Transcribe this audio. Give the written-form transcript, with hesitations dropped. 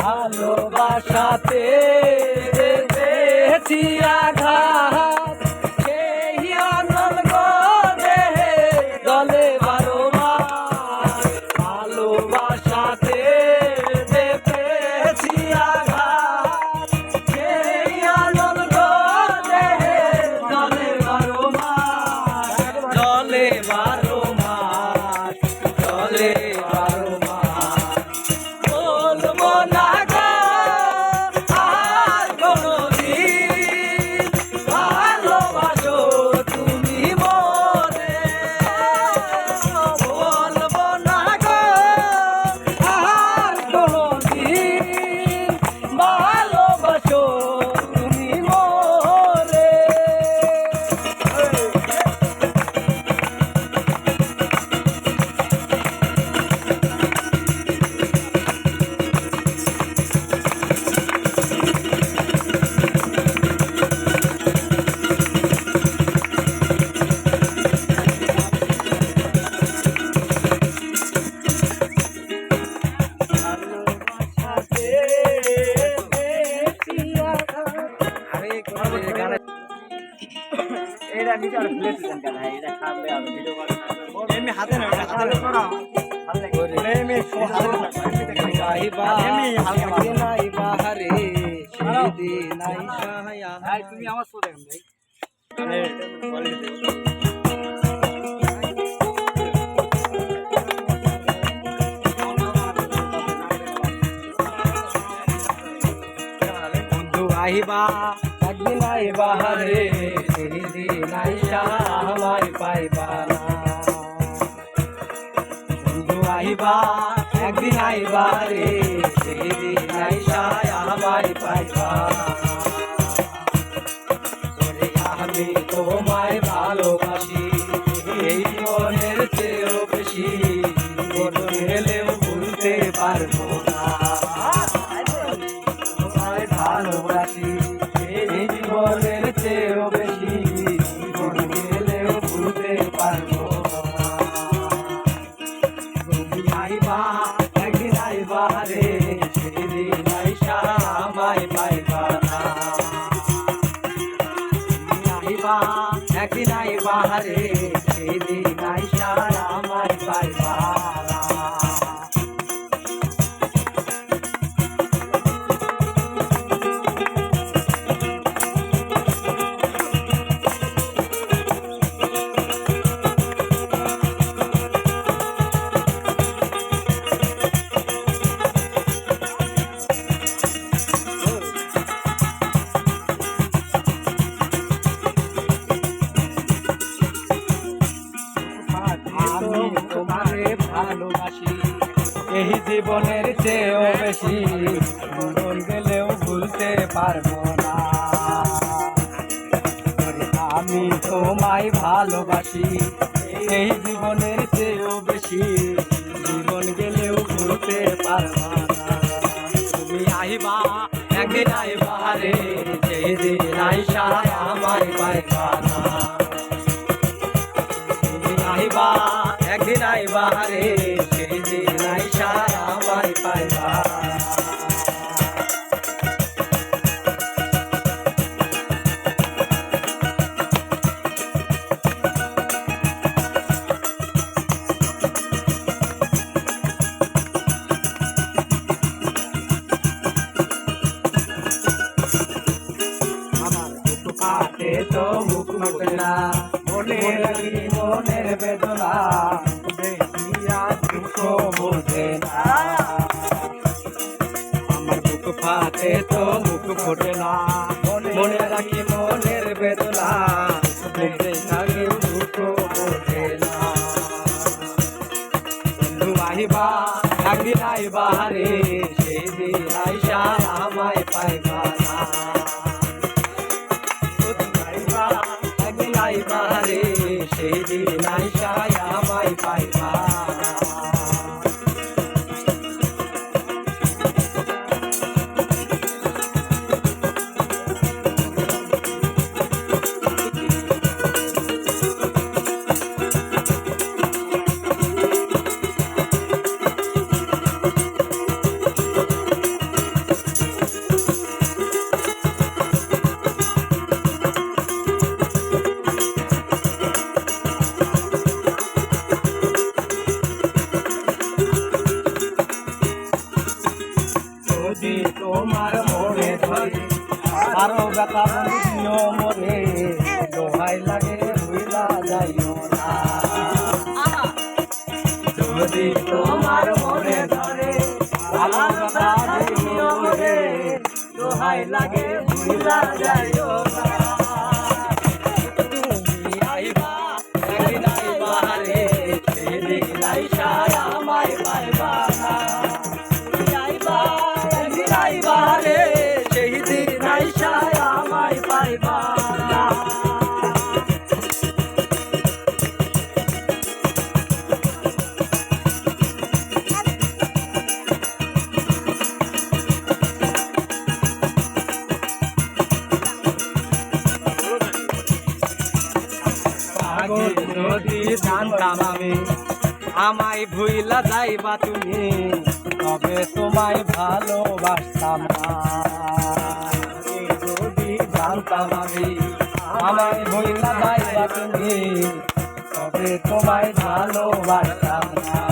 ভালোবাসাতে পেয়েছি আঘাত, সেই আনন্দ দেহে জলে বারো মাস। ভালোবাসাতে পেয়েছি আঘাত, সেই আনন্দ দেহে জলে বারো মাস, জলে বারো মাস, জলে বারো মাস। বলবো না গো আর কোনদিন, ভালোবাসো তুমি মোরে। বলবো না গো আর কোনদিন, ভালোবাসো তুমি মোরে। এটা নিচে আর প্লেট দেন কেন এটা খাবে আর ভিডিও করে এমনি হাতে না এটা হাতে করা ভালো লাগে এমনি শো হাতে না আইবা এমনি হালকা নাই বাহারে সেদি নাই সাহায়া। ভাই তুমি আমার শো দেখেন ভাই কোয়ালিটি বন্ধু আইবা একদিন আইবা রে সেদিন আইসা আমায় পাইবা না। বন্ধু আইবা একদিন আইবা রে সেদিন আইসা আমায় পাইবা না। ওরে আমি তোমায় ভালোবাসি এই মনের চেয়েও বেশি, জীবন গেলেও ভুলতে পারবো না। তোমায় ভালোবাসি এই জীবনের চেয়েও বেশি, জীবন গেলেও ভুলতে পারবো না। তুমি আইবা একদিন আইবা রে সেদিন আইসা আমায় পাইবা না। তুমি আইবা একদিন আইবা রে সেদিন আইসা আমায় পাইবা না। আমি তোমারে ভালোবাসি এই জীবনের চেয়েও বেশি, জীবন গেলেও ভুলতে পারবো না। আমি তোমায় ভালোবাসি এই জীবনের চেয়েও বেশি, জীবন গেলেও ভুলতে পারবো না। তুমি আইবা একদিন আইবা রে সেদিন আইসা আমায় পাইবা না। আইবা একদিন আইবা রে সেদিন আইসা আমায় পাইবা। আমার বুক কাটে তো মুখ ফুটে না, মনে রাখি মনের বেদনা, দেখিয়া দুঃখ বোঝে না। আমার বুক ফাটে তো মুখ ফোটে না, মনে রাখি মনের বেদনা, দেখিয়া দুঃখ বোঝে না। বন্ধু আইবা একদিন আইবা রে সেদিন আইসা আমায় পাইবা না। একদিন আইবা রে সেদিন আইসা আমায় পাইবা না। আরো ব্যথা বলিও মরে দোহাই লাগে ভুইলা যাইও না যদি তোমার মনে ধরে ভালো ব্যথা বলিও মরে দোহাই লাগে ভুইলা যাইও না তুমি আইবা একদিন আইবা রে সেদিন আইসা আমায় পাইবা না আইবা একদিন আইবা রে সেই দিন আইসা আমায় পাইবা না আগে যদি জানতাম আমি আমায় ভুইলা যাইবা তুমি তবে তোমায় ভালোবাসতাম না যদি জানতাম আমি আমায় ভুইলা যাইবা তুমি তবে তোমায় ভালোবাসতাম না